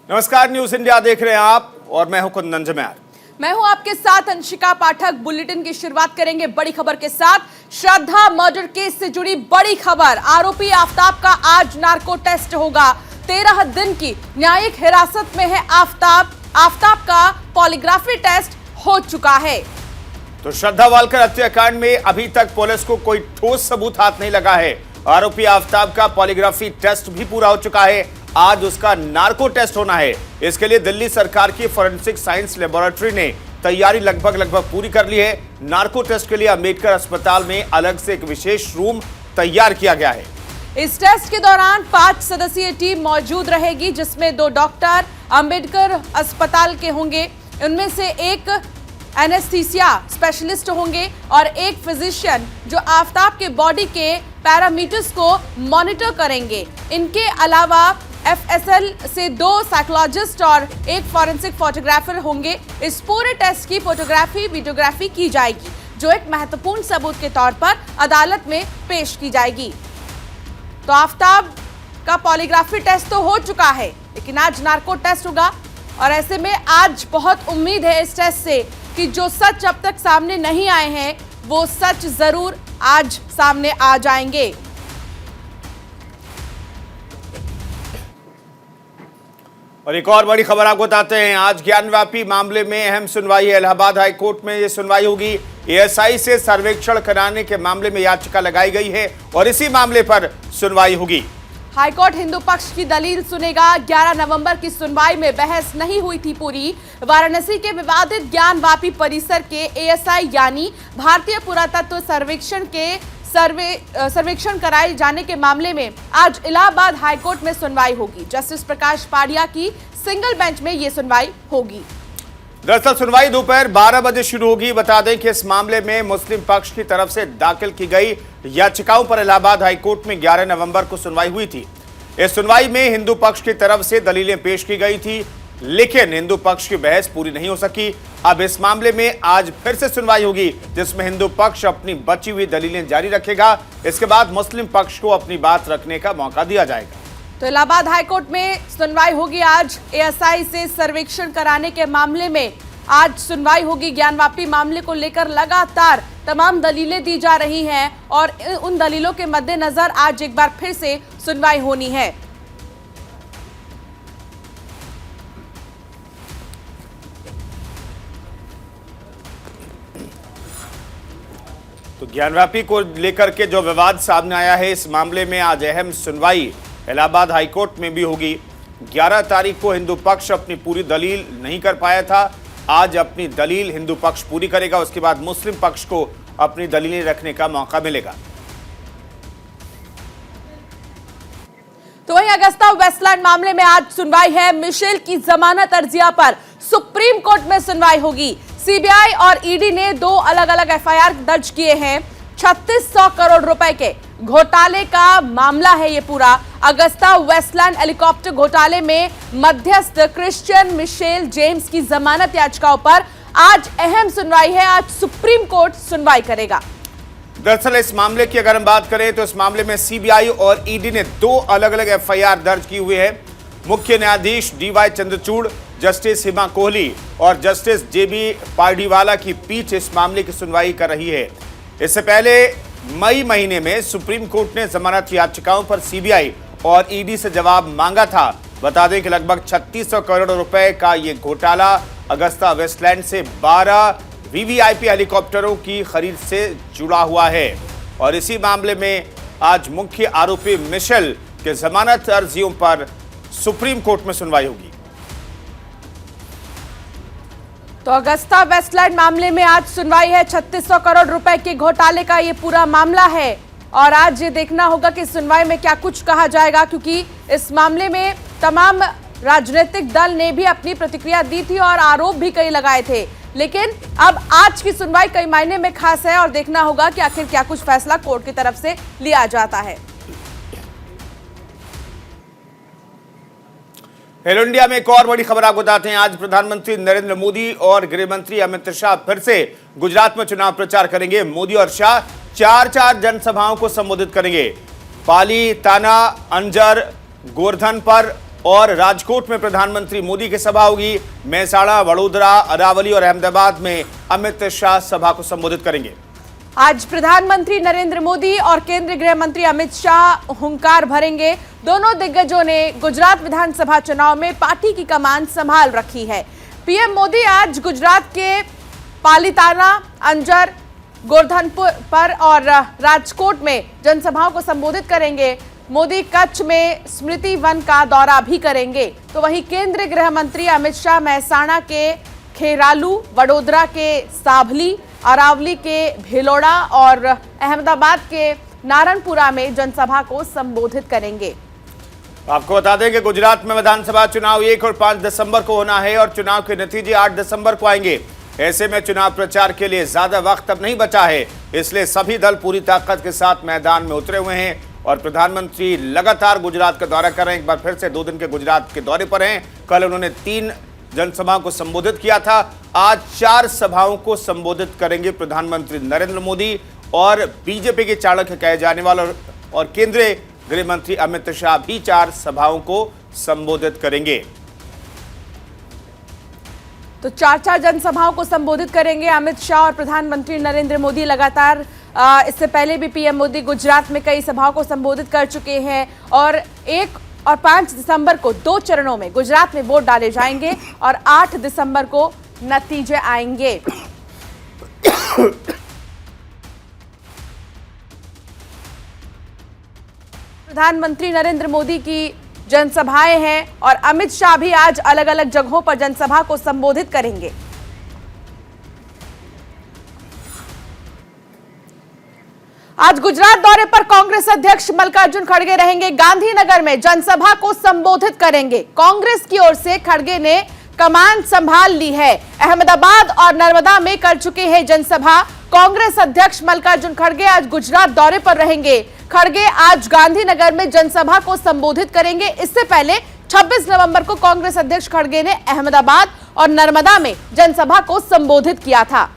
नमस्कार, news India देख रहे हैं आप और मैं हूं कुंदन जमैर। मैं हूं आपके साथ अंशिका पाठक। बुलेटिन की शुरुआत करेंगे बड़ी खबर के साथ। श्रद्धा मर्डर केस से जुड़ी बड़ी खबर। आरोपी आफताब का आज नार्को टेस्ट होगा। 13 दिन की न्यायिक हिरासत में है आफताब का पॉलीग्राफी टेस्ट हो चुका है। तो श्रद्धा वालकर हत्याकांड में अभी तक पुलिस को कोई ठोस सबूत हाथ नहीं लगा है। आरोपी आफताब का पॉलीग्राफी टेस्ट भी पूरा हो चुका है। आज उसका नार्को टेस्ट होना है। इसके लिए दिल्ली सरकार की फोरेंसिक साइंस लेबोरेटरी ने तैयारी लगभग पूरी कर ली है। नार्को टेस्ट के लिए अंबेडकर अस्पताल में अलग से एक विशेष रूम तैयार किया गया है। इस टेस्ट के दौरान 5 सदस्यीय टीम मौजूद रहेगी, जिसमें 2 डॉक्टर अंबेडकर अस्पताल के होंगे। उनमें से एक एनेस्थीसिया स्पेशलिस्ट होंगे और एक फिजिशियन जो आफताब के बॉडी के पैरामीटर्स को मॉनिटर करेंगे। इनके अलावा एफएसएल से 2 साइकोलॉजिस्ट और एक फॉरेंसिक फोटोग्राफर होंगे। इस पूरे टेस्ट की फोटोग्राफी वीडियोग्राफी की जाएगी, जो एक महत्वपूर्ण सबूत के तौर पर अदालत में पेश की जाएगी। तो आफताब का पॉलीग्राफी टेस्ट तो हो चुका है, लेकिन आज नार्को टेस्ट होगा और ऐसे में आज बहुत उम्मीद है इस टेस्ट से कि जो सच अब तक सामने नहीं आए हैं वो सच जरूर आज सामने आ जाएंगे। और एक और बड़ी खबर आपको बताते हैं। आज ज्ञानवापी मामले में अहम सुनवाई है। इलाहाबाद हाईकोर्ट में यह सुनवाई होगी। एएसआई से सर्वेक्षण कराने के मामले में याचिका लगाई गई है और इसी मामले पर सुनवाई होगी। हाईकोर्ट हिंदू पक्ष की दलील सुनेगा। 11 नवंबर की सुनवाई में बहस नहीं हुई थी पूरी। वाराणसी के विवादित ज्ञानवापी परिसर के एएसआई यानी भारतीय पुरातत्व सर्वेक्षण के सर्वेक्षण कराए जाने के मामले में आज इलाहाबाद हाईकोर्ट में सुनवाई होगी। जस्टिस प्रकाश पाड़िया की सिंगल बेंच में यह सुनवाई होगी। दरअसल सुनवाई दोपहर 12 बजे शुरू होगी। बता दें कि इस मामले में मुस्लिम पक्ष की तरफ से दाखिल की गई याचिकाओं पर इलाहाबाद हाईकोर्ट में 11 नवंबर को सुनवाई हुई थी। इस सुनवाई में हिंदू पक्ष की तरफ से दलीलें पेश की गई थी, लेकिन हिंदू पक्ष की बहस पूरी नहीं हो सकी। अब इस मामले में आज फिर से सुनवाई होगी, जिसमें हिंदू पक्ष अपनी बची हुई दलीलें जारी रखेगा। इसके बाद मुस्लिम पक्ष को अपनी बात रखने का मौका दिया जाएगा। तो इलाहाबाद हाईकोर्ट में सुनवाई होगी आज। एएसआई से सर्वेक्षण कराने के मामले में आज सुनवाई होगी। ज्ञानवापी मामले को लेकर लगातार तमाम दलीलें दी जा रही हैं और उन दलीलों के मद्देनजर आज एक बार फिर से सुनवाई होनी है। तो ज्ञानवापी को लेकर के जो विवाद सामने आया है, इस मामले में आज अहम सुनवाई इलाहाबाद हाईकोर्ट में भी होगी। 11 तारीख को हिंदू पक्ष अपनी पूरी दलील नहीं कर पाया था। आज अपनी दलील हिंदू पक्ष पूरी करेगा। उसके बाद मुस्लिम पक्ष को अपनी दलीलें रखने का मौका मिलेगा। तो वहीं अगस्ता वेस्टलैंड मामले में आज सुनवाई है। मिशेल की जमानत अर्जिया पर सुप्रीम कोर्ट में सुनवाई होगी। सीबीआई और ईडी ने 2 अलग अलग एफआईआर दर्ज किए हैं। 3600 करोड़ रुपए के घोटाले का मामला है ये पूरा। अगस्ता वेस्टलैंड हेलीकॉप्टर घोटाले में मध्यस्थ क्रिश्चियन मिशेल जेम्स की जमानत याचिकाओं पर आज अहम सुनवाई है। आज सुप्रीम कोर्ट सुनवाई करेगा। दरअसल इस मामले की अगर हम बात करें तो इस मामले में सीबीआई और ईडी ने 2 अलग अलग एफआईआर दर्ज की हुई है। मुख्य न्यायाधीश डीवाई चंद्रचूड़, जस्टिस हिमा कोहली और जस्टिस जेबी पारडीवाला की पीठ इस मामले की सुनवाई कर रही है। इससे पहले मई महीने में सुप्रीम कोर्ट ने जमानत याचिकाओं पर सीबीआई और ईडी से जवाब मांगा था। बता दें कि लगभग 3600 करोड़ रुपए का ये घोटाला अगस्ता वेस्टलैंड से 12 वीवीआईपी हेलीकॉप्टरों की खरीद से जुड़ा हुआ है और इसी मामले में आज मुख्य आरोपी मिशेल के जमानत अर्जियों पर सुप्रीम कोर्ट में सुनवाई होगी। तो अगस्ता वेस्टलैंड मामले में आज सुनवाई है। 3600 करोड़ रुपए के घोटाले का ये पूरा मामला है और आज ये देखना होगा कि सुनवाई में क्या कुछ कहा जाएगा, क्योंकि इस मामले में तमाम राजनीतिक दल ने भी अपनी प्रतिक्रिया दी थी और आरोप भी कई लगाए थे। लेकिन अब आज की सुनवाई कई मायने में खास है और देखना होगा कि आखिर क्या कुछ फैसला कोर्ट की तरफ से लिया जाता है। हेलो इंडिया में एक और बड़ी खबर आपको बताते हैं। आज प्रधानमंत्री नरेंद्र मोदी और गृह मंत्री अमित शाह फिर से गुजरात में चुनाव प्रचार करेंगे। मोदी और शाह 4 जनसभाओं को संबोधित करेंगे। पाली, ताना, अंजर, गोवर्धन पर और राजकोट में प्रधानमंत्री मोदी की सभा होगी। मेहसाणा, वडोदरा, अरावली और अहमदाबाद में अमित शाह सभा को संबोधित करेंगे। आज प्रधानमंत्री नरेंद्र मोदी और केंद्रीय गृह मंत्री अमित शाह हुंकार भरेंगे। दोनों दिग्गजों ने गुजरात विधानसभा चुनाव में पार्टी की कमान संभाल रखी है। पीएम मोदी आज गुजरात के पालिताना, अंजार, गोवर्धनपुर और राजकोट में जनसभाओं को संबोधित करेंगे। मोदी कच्छ में स्मृति वन का दौरा भी करेंगे। तो वहीं केंद्रीय गृह मंत्री अमित शाह मेहसाणा के खेरालू, वडोदरा के सावली, अरावली के भेलोड़ा और अहमदाबाद के नारायणपुरा में जनसभा को संबोधित करेंगे। आपको बता दें कि गुजरात में विधानसभा चुनाव 1 और 5 दिसंबर को होना है और चुनाव के नतीजे 8 दिसंबर को आएंगे। ऐसे में चुनाव प्रचार के लिए ज्यादा वक्त अब नहीं बचा है, इसलिए सभी दल पूरी ताकत के साथ मैदान में उतरे हुए हैं और प्रधानमंत्री लगातार गुजरात का दौरा कर रहे हैं। एक बार फिर से 2 दिन के गुजरात के दौरे पर हैं। कल उन्होंने 3 जनसभाओं को संबोधित किया था। आज 4 सभाओं को संबोधित करेंगे प्रधानमंत्री नरेंद्र मोदी और बीजेपी के चाणक्य कहे जाने वाले और केंद्रीय गृह मंत्री अमित शाह भी 4 सभाओं को संबोधित करेंगे। तो 4 जनसभाओं को संबोधित करेंगे अमित शाह और प्रधानमंत्री नरेंद्र मोदी। लगातार इससे पहले भी पीएम मोदी गुजरात में कई सभाओं को संबोधित कर चुके हैं और 1 और 5 दिसंबर को 2 चरणों में गुजरात में वोट डाले जाएंगे और 8 दिसंबर को नतीजे आएंगे। प्रधानमंत्री नरेंद्र मोदी की जनसभाएं हैं और अमित शाह भी आज अलग अलग जगहों पर जनसभा को संबोधित करेंगे। आज गुजरात दौरे पर कांग्रेस अध्यक्ष मल्लिकार्जुन खड़गे रहेंगे। गांधीनगर में जनसभा को संबोधित करेंगे। कांग्रेस की ओर से खड़गे ने कमान संभाल ली है। अहमदाबाद और नर्मदा में कर चुके हैं जनसभा। कांग्रेस अध्यक्ष मल्लिकार्जुन खड़गे आज गुजरात दौरे पर रहेंगे। खड़गे आज गांधीनगर में जनसभा को संबोधित करेंगे। इससे पहले 26 नवंबर को कांग्रेस अध्यक्ष खड़गे ने अहमदाबाद और नर्मदा में जनसभा को संबोधित किया था।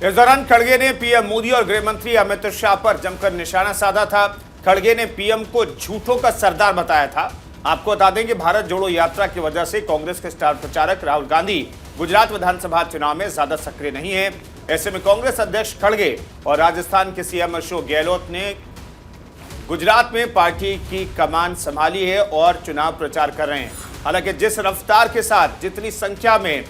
इस दौरान खड़गे ने पीएम मोदी और गृह मंत्री अमित शाह पर जमकर निशाना साधा था। खड़गे ने पीएम को झूठों का सरदार बताया था। आपको बता दें कि भारत जोड़ो यात्रा की वजह से कांग्रेस के स्टार प्रचारक राहुल गांधी गुजरात विधानसभा चुनाव में ज्यादा सक्रिय नहीं है। ऐसे में कांग्रेस अध्यक्ष खड़गे और राजस्थान के सीएम अशोक गहलोत ने गुजरात में पार्टी की कमान संभाली है और चुनाव प्रचार कर रहे हैं। हालांकि जिस रफ्तार के साथ, जितनी संख्या में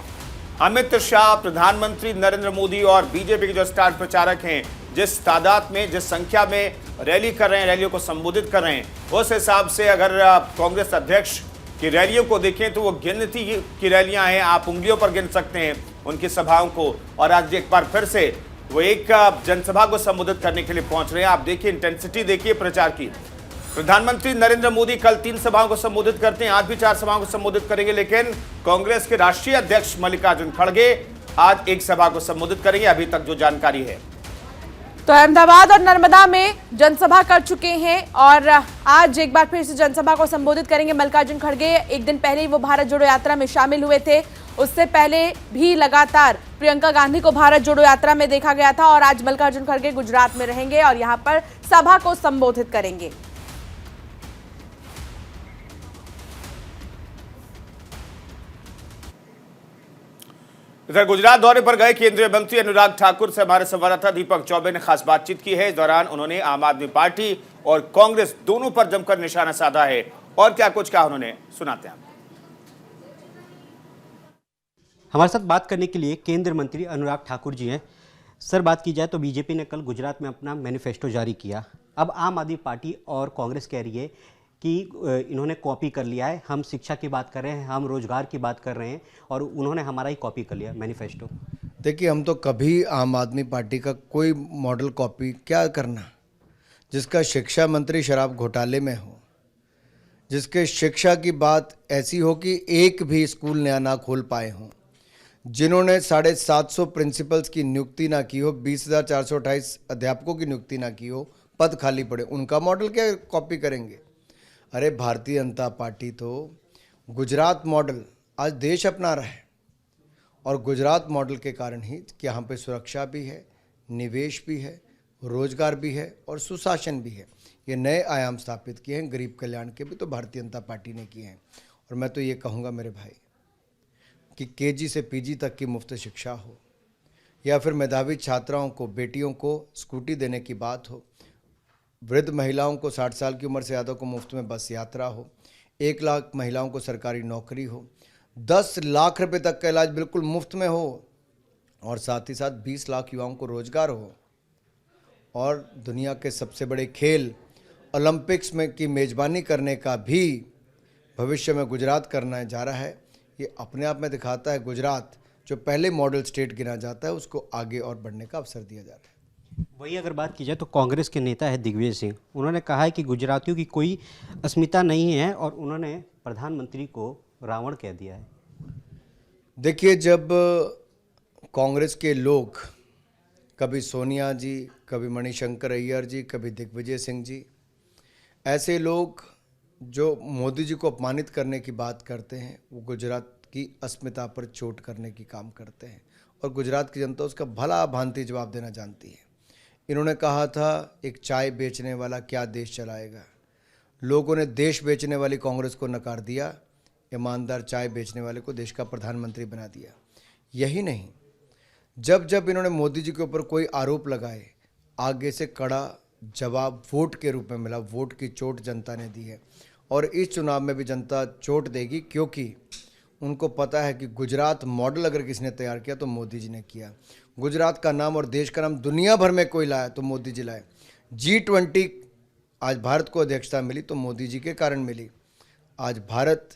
अमित शाह, प्रधानमंत्री नरेंद्र मोदी और बीजेपी के जो स्टार प्रचारक हैं, जिस तादाद में, जिस संख्या में रैली कर रहे हैं, रैलियों को संबोधित कर रहे हैं, उस हिसाब से अगर कांग्रेस अध्यक्ष की रैलियों को देखें तो वो गिनती की रैलियां हैं। आप उंगलियों पर गिन सकते हैं उनकी सभाओं को। और आज एक बार फिर से वो एक जनसभा को संबोधित करने के लिए पहुंच रहे हैं। आप देखिए, इंटेंसिटी देखिए प्रचार की। प्रधानमंत्री नरेंद्र मोदी कल 3 सभाओं को संबोधित करते हैं, आज भी 4 सभाओं को संबोधित करेंगे। लेकिन कांग्रेस के राष्ट्रीय अध्यक्ष मल्लिकार्जुन खड़गे आज 1 सभा को संबोधित करेंगे, अभी तक जो जानकारी है। तो अहमदाबाद और नर्मदा में जनसभा कर चुके हैं और आज एक बार फिर से जनसभा को संबोधित करेंगे मल्लिकार्जुन खड़गे। एक दिन पहले ही वो भारत जोड़ो यात्रा में शामिल हुए थे। उससे पहले भी लगातार प्रियंका गांधी को भारत जोड़ो यात्रा में देखा गया था और आज मल्लिकार्जुन खड़गे गुजरात में रहेंगे और यहां पर सभा को संबोधित करेंगे। इधर गुजरात दौरे पर गए केंद्रीय मंत्री अनुराग ठाकुर से हमारे संवाददाता दीपक चौबे ने खास बातचीत की है। इस दौरान उन्होंने आम आदमी पार्टी और कांग्रेस दोनों पर जमकर निशाना साधा है और क्या कुछ कहा उन्होंने, सुनाते हैं। हमारे साथ बात करने के लिए केंद्रीय मंत्री अनुराग ठाकुर जी हैं। सर, बात की जाए तो बीजेपी ने कल गुजरात में अपना मैनिफेस्टो जारी किया। अब आम आदमी पार्टी और कांग्रेस कह रही है कि इन्होंने कॉपी कर लिया है। हम शिक्षा की बात कर रहे हैं, हम रोजगार की बात कर रहे हैं और उन्होंने हमारा ही कॉपी कर लिया मैनिफेस्टो। देखिए, हम तो कभी आम आदमी पार्टी का कोई मॉडल कॉपी क्या करना, जिसका शिक्षा मंत्री शराब घोटाले में हो, जिसके शिक्षा की बात ऐसी हो कि एक भी स्कूल नया ना खोल पाए हों, जिन्होंने 750 प्रिंसिपल्स की नियुक्ति ना की हो, 20,428 अध्यापकों की नियुक्ति ना की हो, पद खाली पड़े, उनका मॉडल क्या कॉपी करेंगे। अरे भारतीय जनता पार्टी तो गुजरात मॉडल आज देश अपना रहा है और गुजरात मॉडल के कारण ही कि यहाँ पे सुरक्षा भी है, निवेश भी है, रोजगार भी है और सुशासन भी है। ये नए आयाम स्थापित किए हैं। गरीब कल्याण के भी तो भारतीय जनता पार्टी ने किए हैं और मैं तो ये कहूँगा मेरे भाई कि केजी से पीजी तक की मुफ्त शिक्षा हो, या फिर मेधावी छात्राओं को, बेटियों को स्कूटी देने की बात हो, वृद्ध महिलाओं को 60 साल की उम्र से ज़्यादा को मुफ्त में बस यात्रा हो, 1 लाख महिलाओं को सरकारी नौकरी हो, 10 लाख रुपए तक का इलाज बिल्कुल मुफ्त में हो, और साथ ही साथ 20 लाख युवाओं को रोजगार हो, और दुनिया के सबसे बड़े खेल ओलंपिक्स में की मेज़बानी करने का भी भविष्य में गुजरात करना जा रहा है। ये अपने आप में दिखाता है गुजरात जो पहले मॉडल स्टेट गिना जाता है उसको आगे और बढ़ने का अवसर दिया जा रहा है। वही अगर बात की जाए तो कांग्रेस के नेता है दिग्विजय सिंह, उन्होंने कहा है कि गुजरातियों की कोई अस्मिता नहीं है और उन्होंने प्रधानमंत्री को रावण कह दिया है। देखिए, जब कांग्रेस के लोग, कभी सोनिया जी, कभी मणिशंकर अय्यर जी, कभी दिग्विजय सिंह जी, ऐसे लोग जो मोदी जी को अपमानित करने की बात करते हैं, वो गुजरात की अस्मिता पर चोट करने की काम करते हैं, और गुजरात की जनता उसका भला भांति जवाब देना जानती है। इन्होंने कहा था एक चाय बेचने वाला क्या देश चलाएगा। लोगों ने देश बेचने वाली कांग्रेस को नकार दिया, ईमानदार चाय बेचने वाले को देश का प्रधानमंत्री बना दिया। यही नहीं, जब जब इन्होंने मोदी जी के ऊपर कोई आरोप लगाए, आगे से कड़ा जवाब वोट के रूप में मिला। वोट की चोट जनता ने दी है, और इस चुनाव में भी जनता चोट देगी, क्योंकि उनको पता है कि गुजरात मॉडल अगर किसी ने तैयार किया तो मोदी जी ने किया। गुजरात का नाम और देश का नाम दुनिया भर में कोई लाया तो मोदी जी लाए। G20 आज भारत को अध्यक्षता मिली तो मोदी जी के कारण मिली। आज भारत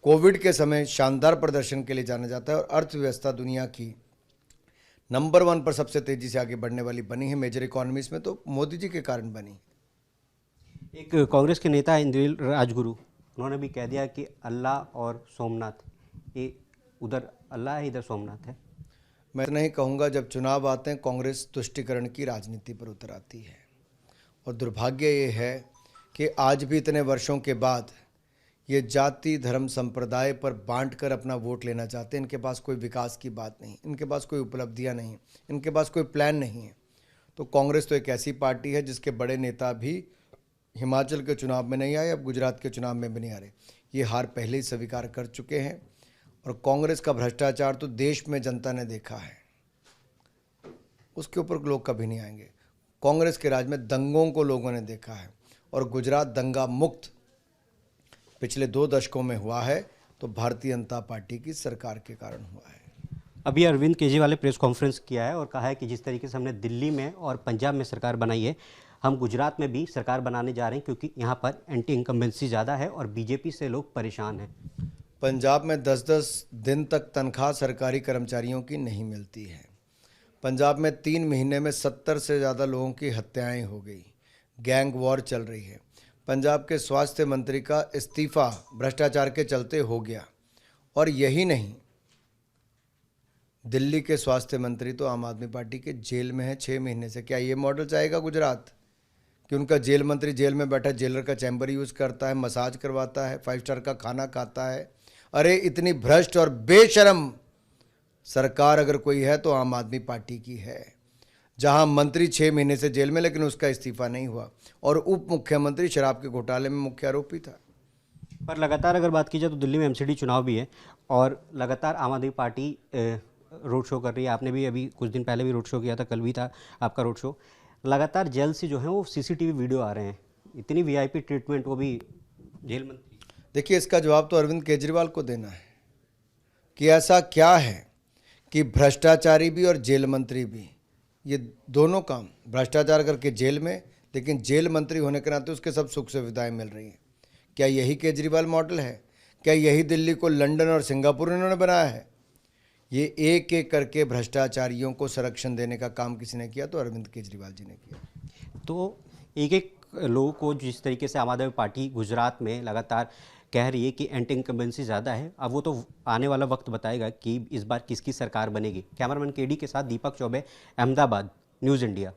कोविड के समय शानदार प्रदर्शन के लिए जाना जाता है, और अर्थव्यवस्था दुनिया की नंबर 1 पर सबसे तेजी से आगे बढ़ने वाली बनी है मेजर इकोनॉमीज में, तो मोदी जी के कारण बनी। एक कांग्रेस के नेता इंद्रिल राजगुरु, उन्होंने भी कह दिया कि अल्लाह और सोमनाथ, ये उधर अल्लाह है इधर सोमनाथ है। मैं इतना ही कहूँगा, जब चुनाव आते हैं कांग्रेस तुष्टीकरण की राजनीति पर उतर आती है, और दुर्भाग्य ये है कि आज भी इतने वर्षों के बाद ये जाति धर्म संप्रदाय पर बांट कर अपना वोट लेना चाहते हैं। इनके पास कोई विकास की बात नहीं, इनके पास कोई उपलब्धियां नहीं, इनके पास कोई प्लान नहीं है। तो कांग्रेस तो एक ऐसी पार्टी है जिसके बड़े नेता भी हिमाचल के चुनाव में नहीं आए, अब गुजरात के चुनाव में भी नहीं आ रहे। ये हार पहले ही स्वीकार कर चुके हैं, और कांग्रेस का भ्रष्टाचार तो देश में जनता ने देखा है, उसके ऊपर लोग कभी नहीं आएंगे। कांग्रेस के राज में दंगों को लोगों ने देखा है, और गुजरात दंगा मुक्त पिछले 2 दशकों में हुआ है तो भारतीय जनता पार्टी की सरकार के कारण हुआ है। अभी अरविंद केजरीवाल ने प्रेस कॉन्फ्रेंस किया है और कहा है कि जिस तरीके से हमने दिल्ली में और पंजाब में सरकार बनाई है, हम गुजरात में भी सरकार बनाने जा रहे हैं, क्योंकि यहाँ पर एंटी इनकम्बेंसी ज़्यादा है और बीजेपी से लोग परेशान हैं। पंजाब में 10-10 दिन तक तनख्वाह सरकारी कर्मचारियों की नहीं मिलती है। पंजाब में 3 महीने में 70 से ज़्यादा लोगों की हत्याएं हो गई, गैंग वॉर चल रही है। पंजाब के स्वास्थ्य मंत्री का इस्तीफा भ्रष्टाचार के चलते हो गया, और यही नहीं, दिल्ली के स्वास्थ्य मंत्री तो आम आदमी पार्टी के जेल में है 6 महीने से। क्या ये मॉडल चाहेगा गुजरात कि उनका जेल मंत्री जेल में बैठा जेलर का चैम्बर यूज़ करता है, मसाज करवाता है, 5 स्टार का खाना खाता है? अरे इतनी भ्रष्ट और बेशर्म सरकार अगर कोई है तो आम आदमी पार्टी की है, जहां मंत्री 6 महीने से जेल में लेकिन उसका इस्तीफा नहीं हुआ, और उप मुख्यमंत्री शराब के घोटाले में मुख्य आरोपी था। पर लगातार अगर बात की जाए तो दिल्ली में एमसीडी चुनाव भी है, और लगातार आम आदमी पार्टी रोड शो कर रही है। आपने भी अभी कुछ दिन पहले भी रोड शो किया था, कल भी था आपका रोड शो। लगातार जेल से जो है वो सीसीटीवी वीडियो आ रहे हैं, इतनी वीआईपी ट्रीटमेंट, वो भी जेल मंत्री। देखिए, इसका जवाब तो अरविंद केजरीवाल को देना है कि ऐसा क्या है कि भ्रष्टाचारी भी और जेल मंत्री भी, ये दोनों काम, भ्रष्टाचार करके जेल में, लेकिन जेल मंत्री होने के नाते उसके सब सुख सुविधाएं मिल रही हैं। क्या यही केजरीवाल मॉडल है? क्या यही दिल्ली को लंदन और सिंगापुर इन्होंने बनाया है? ये एक एक करके भ्रष्टाचारियों को संरक्षण देने का काम किसी ने किया तो अरविंद केजरीवाल जी ने किया। तो एक एक लोगों को जिस तरीके से आम आदमी पार्टी गुजरात में लगातार कह रही है कि एंटी इनकम्बेंसी ज़्यादा है, अब वो तो आने वाला वक्त बताएगा कि इस बार किसकी सरकार बनेगी। कैमरामैन केडी के साथ दीपक चौबे, अहमदाबाद, न्यूज़ इंडिया।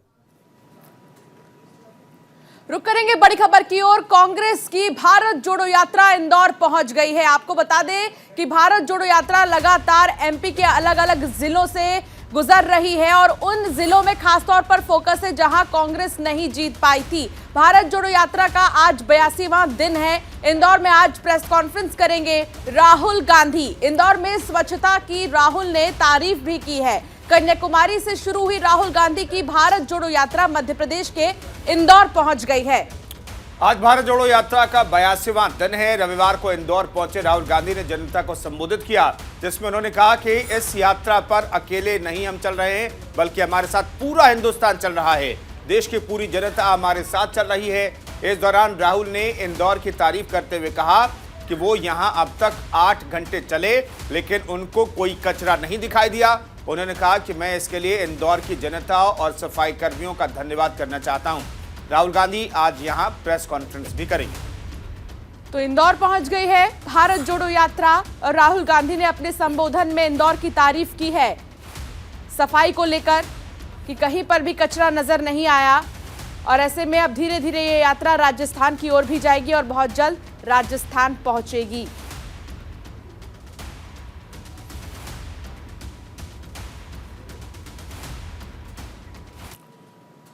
रुक करेंगे बड़ी खबर की ओर। कांग्रेस की भारत जोड़ो यात्रा इंदौर पहुंच गई है। आपको बता दें कि भारत जोड़ो यात्रा लगातार एमपी के अलग अलग जिलों से गुजर रही है और उन जिलों में खासतौर पर फोकस है जहां कांग्रेस नहीं जीत पाई थी। भारत जोड़ो यात्रा का आज 82वां दिन है। इंदौर में आज प्रेस कॉन्फ्रेंस करेंगे राहुल गांधी। इंदौर में स्वच्छता की राहुल ने तारीफ भी की है। कन्याकुमारी से शुरू हुई राहुल गांधी की भारत जोड़ो यात्रा मध्य प्रदेश के इंदौर पहुंच गई है। आज भारत जोड़ो यात्रा का 82वां दिन है। रविवार को इंदौर पहुंचे राहुल गांधी ने जनता को संबोधित किया, जिसमें उन्होंने कहा कि इस यात्रा पर अकेले नहीं हम चल रहे हैं, बल्कि हमारे साथ पूरा हिंदुस्तान चल रहा है। देश की पूरी जनता हमारे साथ चल रही है। इस दौरान राहुल ने इंदौर की तारीफ करते हुए कहा कि वो यहां अब तक 8 घंटे चले, लेकिन उनको कोई कचरा नहीं दिखाई दिया। उन्होंने कहा कि मैं इसके लिए इंदौर की जनता और सफाई कर्मियों का धन्यवाद करना चाहता हूं। राहुल गांधी आज यहां प्रेस कॉन्फ्रेंस भी करेंगे। तो इंदौर पहुंच गई है भारत जोड़ो यात्रा और राहुल गांधी ने अपने संबोधन में इंदौर की तारीफ की है सफाई को लेकर कि कहीं पर भी कचरा नजर नहीं आया। और ऐसे में अब धीरे धीरे ये यात्रा राजस्थान की ओर भी जाएगी और बहुत जल्द राजस्थान पहुंचेगी।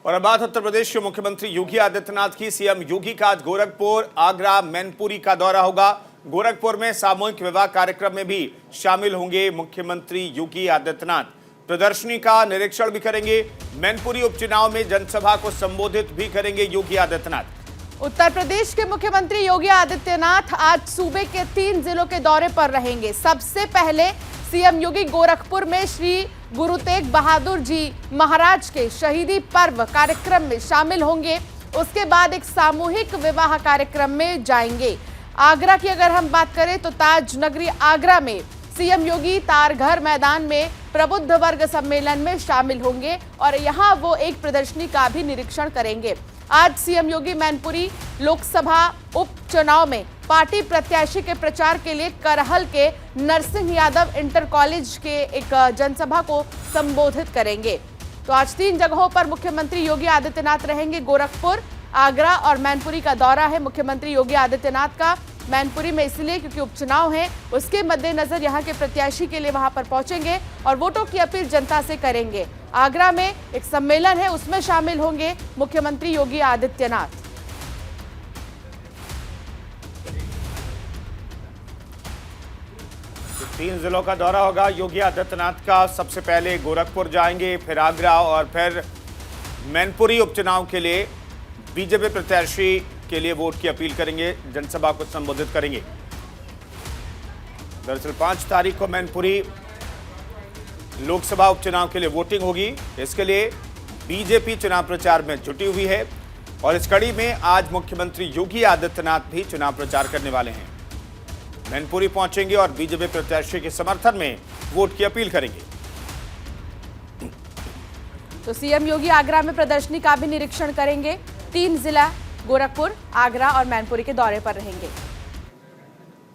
और अब बात उत्तर प्रदेश के मुख्यमंत्री योगी आदित्यनाथ की। सीएम योगी का आज गोरखपुर, आगरा, मैनपुरी का दौरा होगा। गोरखपुर में सामूहिक विवाह कार्यक्रम में भी शामिल होंगे मुख्यमंत्री योगी आदित्यनाथ। प्रदर्शनी का निरीक्षण भी करेंगे। मैनपुरी उपचुनाव में जनसभा को संबोधित भी करेंगे योगी आदित्यनाथ। उत्तर प्रदेश के मुख्यमंत्री योगी आदित्यनाथ आज सूबे के 3 जिलों के दौरे पर रहेंगे। सबसे पहले सीएम योगी गोरखपुर में श्री गुरु तेग बहादुर जी महाराज के शहीदी पर्व कार्यक्रम में शामिल होंगे। उसके बाद एक सामूहिक विवाह कार्यक्रम में जाएंगे। आगरा की अगर हम बात करें तो ताज नगरी आगरा में सीएम योगी तारघर मैदान में प्रबुद्ध वर्ग सम्मेलन में शामिल होंगे और यहां वो एक प्रदर्शनी का भी निरीक्षण करेंगे। आज सीएम योगी मैनपुरी लोकसभा उपचुनाव में पार्टी प्रत्याशी के प्रचार के लिए करहल के नरसिंह यादव इंटर कॉलेज के एक जनसभा को संबोधित करेंगे। तो आज 3 जगहों पर मुख्यमंत्री योगी आदित्यनाथ रहेंगे। गोरखपुर, आगरा और मैनपुरी का दौरा है मुख्यमंत्री योगी आदित्यनाथ का। मैनपुरी में इसलिए क्योंकि उपचुनाव है, उसके मद्देनजर यहां के प्रत्याशी के लिए वहां पर पहुंचेंगे और वोटों की अपील जनता से करेंगे। आगरा में एक सम्मेलन है, उसमें शामिल होंगे मुख्यमंत्री योगी आदित्यनाथ। तो 3 जिलों का दौरा होगा योगी आदित्यनाथ का। सबसे पहले गोरखपुर जाएंगे, फिर आगरा और फिर मैनपुरी उपचुनाव के लिए बीजेपी प्रत्याशी के लिए वोट की अपील करेंगे, जनसभा को संबोधित करेंगे। दरअसल 5 तारीख को मैनपुरी लोकसभा उपचुनाव के लिए वोटिंग होगी। इसके लिए बीजेपी चुनाव प्रचार में जुटी हुई है और इस कड़ी में आज मुख्यमंत्री योगी आदित्यनाथ भी चुनाव प्रचार करने वाले हैं। मैनपुरी पहुंचेंगे और बीजेपी प्रत्याशी के समर्थन में वोट की अपील करेंगे। तो सीएम योगी आगरा में प्रदर्शनी का भी निरीक्षण करेंगे। 3 जिला गोरखपुर, आगरा और मैनपुरी के दौरे पर रहेंगे।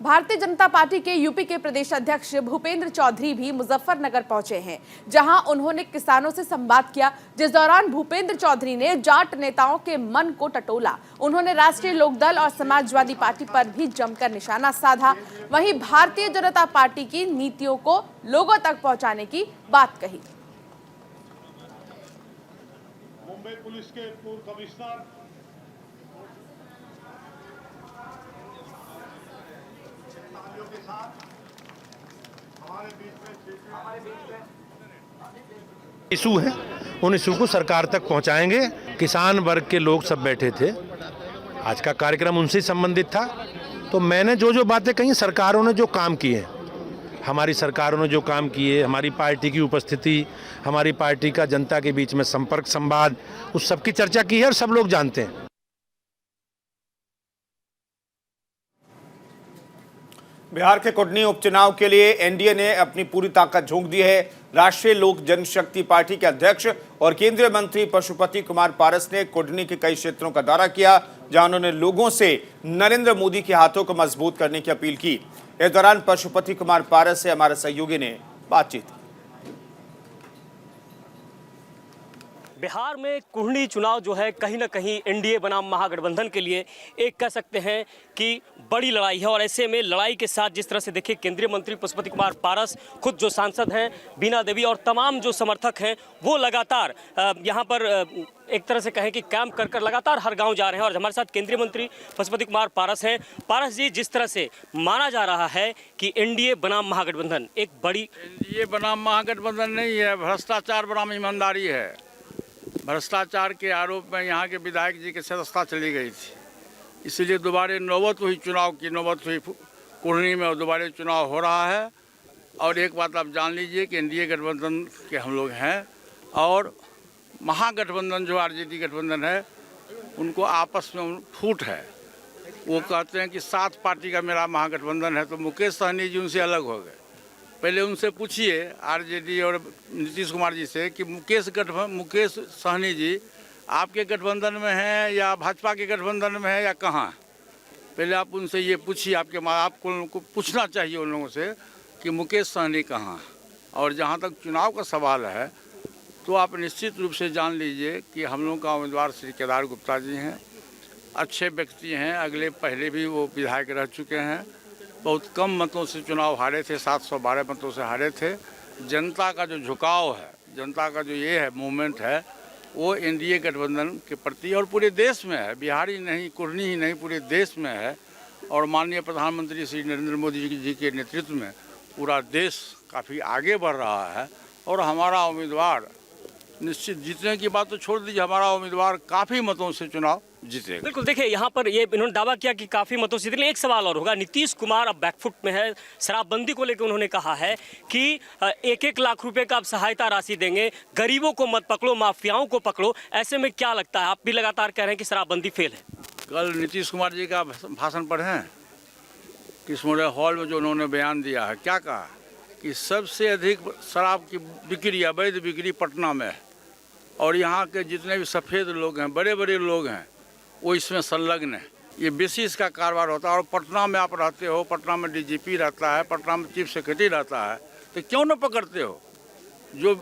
भारतीय जनता पार्टी के यूपी के प्रदेश अध्यक्ष भूपेंद्र चौधरी भी मुजफ्फरनगर पहुंचे हैं, जहां उन्होंने किसानों से संवाद किया, जिस दौरान भूपेंद्र चौधरी ने जाट नेताओं के मन को टटोला। उन्होंने राष्ट्रीय लोकदल और समाजवादी पार्टी पर भी जमकर निशाना साधा। वहीं भारतीय जनता पार्टी की नीतियों को लोगों तक पहुंचाने की बात कही। मुंबई पुलिस के पूर्व कमिश्नर के साथ हमारे बीच में इशू है, उन इशू को सरकार तक पहुंचाएंगे। किसान वर्ग के लोग सब बैठे थे, आज का कार्यक्रम उनसे संबंधित था। तो मैंने जो बातें कही, सरकारों ने जो काम किए, हमारी सरकारों ने जो काम किए, हमारी पार्टी की उपस्थिति, हमारी पार्टी का जनता के बीच में संपर्क संवाद, उस सब की चर्चा की है और सब लोग जानते हैं। बिहार के कुडनी उपचुनाव के लिए एनडीए ने अपनी पूरी ताकत झोंक दी है। राष्ट्रीय लोक जनशक्ति पार्टी के अध्यक्ष और केंद्रीय मंत्री पशुपति कुमार पारस ने कुडनी के कई क्षेत्रों का दौरा किया, जहां उन्होंने लोगों से नरेंद्र मोदी के हाथों को मजबूत करने की अपील की। इस दौरान पशुपति कुमार पारस से हमारे सहयोगी ने बातचीत की। बिहार में कुढ़नी चुनाव जो है कहीं ना कहीं एनडीए बनाम महागठबंधन के लिए एक कह सकते हैं कि बड़ी लड़ाई है। और ऐसे में लड़ाई के साथ जिस तरह से देखिए केंद्रीय मंत्री पशुपति कुमार पारस, खुद जो सांसद हैं बीना देवी और तमाम जो समर्थक हैं वो लगातार यहाँ पर एक तरह से कहें कि कैंप कर लगातार हर गांव जा रहे हैं। और हमारे साथ केंद्रीय मंत्री पशुपति कुमार पारस हैं। पारस जी, जिस तरह से माना जा रहा है कि एनडीए बनाम महागठबंधन एक बड़ी एनडीए बनाम महागठबंधन नहीं है, भ्रष्टाचार बनाम ईमानदारी है। भ्रष्टाचार के आरोप में यहाँ के विधायक जी की सदस्यता चली गई थी, इसलिए दोबारा नौबत हुई, चुनाव की नौबत हुई कुढ़नी में और दोबारा चुनाव हो रहा है। और एक बात आप जान लीजिए कि एनडीए गठबंधन के हम लोग हैं और महागठबंधन जो आरजेडी गठबंधन है उनको आपस में फूट है। वो कहते हैं कि 7 पार्टी का मेरा महागठबंधन है, तो मुकेश सहनी जी उनसे अलग हो गए। पहले उनसे पूछिए आरजेडी और नीतीश कुमार जी से कि मुकेश सहनी जी आपके गठबंधन में हैं या भाजपा के गठबंधन में है या कहाँ। पहले आप उनसे ये पूछिए, आपको पूछना चाहिए उन लोगों से कि मुकेश सहनी कहाँ। और जहाँ तक चुनाव का सवाल है तो आप निश्चित रूप से जान लीजिए कि हम लोग का उम्मीदवार श्री केदार गुप्ता जी हैं, अच्छे व्यक्ति हैं, पहले भी वो विधायक रह चुके हैं, बहुत कम मतों से चुनाव हारे थे, 712 मतों से हारे थे। जनता का जो झुकाव है, जनता का जो ये है मूवमेंट है, वो एनडीए गठबंधन के प्रति और पूरे देश में है, बिहार ही नहीं, कुढ़नी ही नहीं, पूरे देश में है। और माननीय प्रधानमंत्री श्री नरेंद्र मोदी जी के नेतृत्व में पूरा देश काफ़ी आगे बढ़ रहा है। और हमारा उम्मीदवार निश्चित जीतने की बात तो छोड़ दीजिए, हमारा उम्मीदवार काफ़ी मतों से चुनाव जीतेगा। बिल्कुल, देखिए यहाँ पर ये इन्होंने दावा किया कि काफ़ी मतों से जीतेंगे। एक सवाल और होगा, नीतीश कुमार अब बैकफुट में है, शराबबंदी को लेकर उन्होंने कहा है कि 1-1 लाख रुपए का आप सहायता राशि देंगे, गरीबों को मत पकड़ो, माफियाओं को पकड़ो। ऐसे में क्या लगता है, आप भी लगातार कह रहे हैं कि शराबबंदी फेल है। कल नीतीश कुमार जी का भाषण पढ़े हैं, किसमोड़े हॉल में जो उन्होंने बयान दिया है, क्या कहा कि सबसे अधिक शराब की बिक्री, अवैध बिक्री पटना में है। और यहाँ के जितने भी सफ़ेद लोग हैं, बड़े बड़े लोग हैं, वो इसमें संलग्न है। ये बेसिस का कारोबार होता है। और पटना में आप रहते हो, पटना में डीजीपी रहता है, पटना में चीफ सेक्रेटरी रहता है, तो क्यों न पकड़ते हो? जो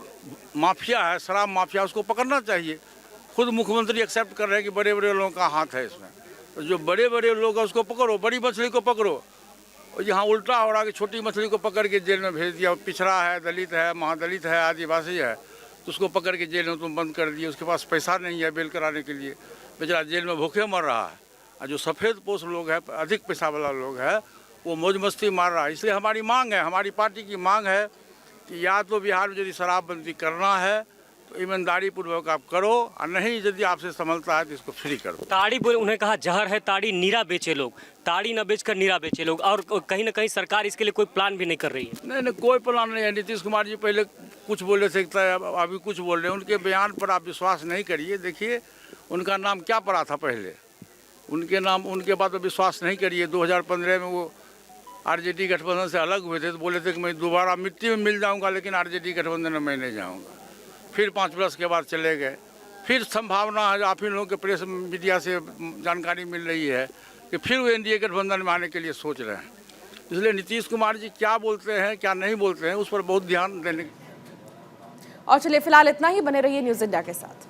माफिया है, शराब माफिया, उसको पकड़ना चाहिए। खुद मुख्यमंत्री एक्सेप्ट कर रहे हैं कि बड़े बड़े लोगों का हाथ है इसमें, तो जो बड़े बड़े लोग हैं उसको पकड़ो, बड़ी मछली को पकड़ो। और यहाँ उल्टा हो रहा कि छोटी मछली को पकड़ के जेल में भेज दिया, पिछड़ा है, दलित है, महादलित है, आदिवासी है, तो उसको पकड़ के जेल में तुम बंद कर दिए। उसके पास पैसा नहीं है बेल कराने के लिए, बेचारा जेल में भूखे मर रहा है। और जो सफ़ेद पोष लोग हैं, अधिक पैसा वाला लोग है, वो मौज मस्ती मार रहा है। इसलिए हमारी मांग है, हमारी पार्टी की मांग है कि या तो बिहार में यदि शराबबंदी करना है तो ईमानदारी पूर्वक आप करो, और नहीं यदि आपसे संभलता है तो इसको फ्री करो। ताड़ी बोले, उन्हें कहा जहर है ताड़ी, नीरा बेचे लोग, ताड़ी न बेचकर नीरा बेचे लोग। और कहीं ना कहीं सरकार इसके लिए कोई प्लान भी नहीं कर रही है। नहीं, कोई प्लान नहीं है। नीतीश कुमार जी पहले कुछ बोले थे, अभी कुछ बोल रहे हैं। उनके बयान पर आप विश्वास नहीं करिए। देखिए उनका नाम क्या पड़ा था पहले, उनके बाद तो विश्वास नहीं करिए। 2015 में वो आरजेडी गठबंधन से अलग हुए थे, तो बोले थे कि मैं दोबारा मिट्टी में मिल जाऊंगा, लेकिन आरजेडी गठबंधन में मैं नहीं जाऊंगा। फिर 5 वर्ष के बाद चले गए। फिर संभावना है, आप ही लोगों के प्रेस मीडिया से जानकारी मिल रही है कि फिर वो एनडीए गठबंधन में आने के लिए सोच रहे हैं। इसलिए नीतीश कुमार जी क्या बोलते हैं क्या नहीं बोलते हैं, उस पर बहुत ध्यान देने। और चलिए फिलहाल इतना ही, बने रहिए न्यूज़ इंडिया के साथ।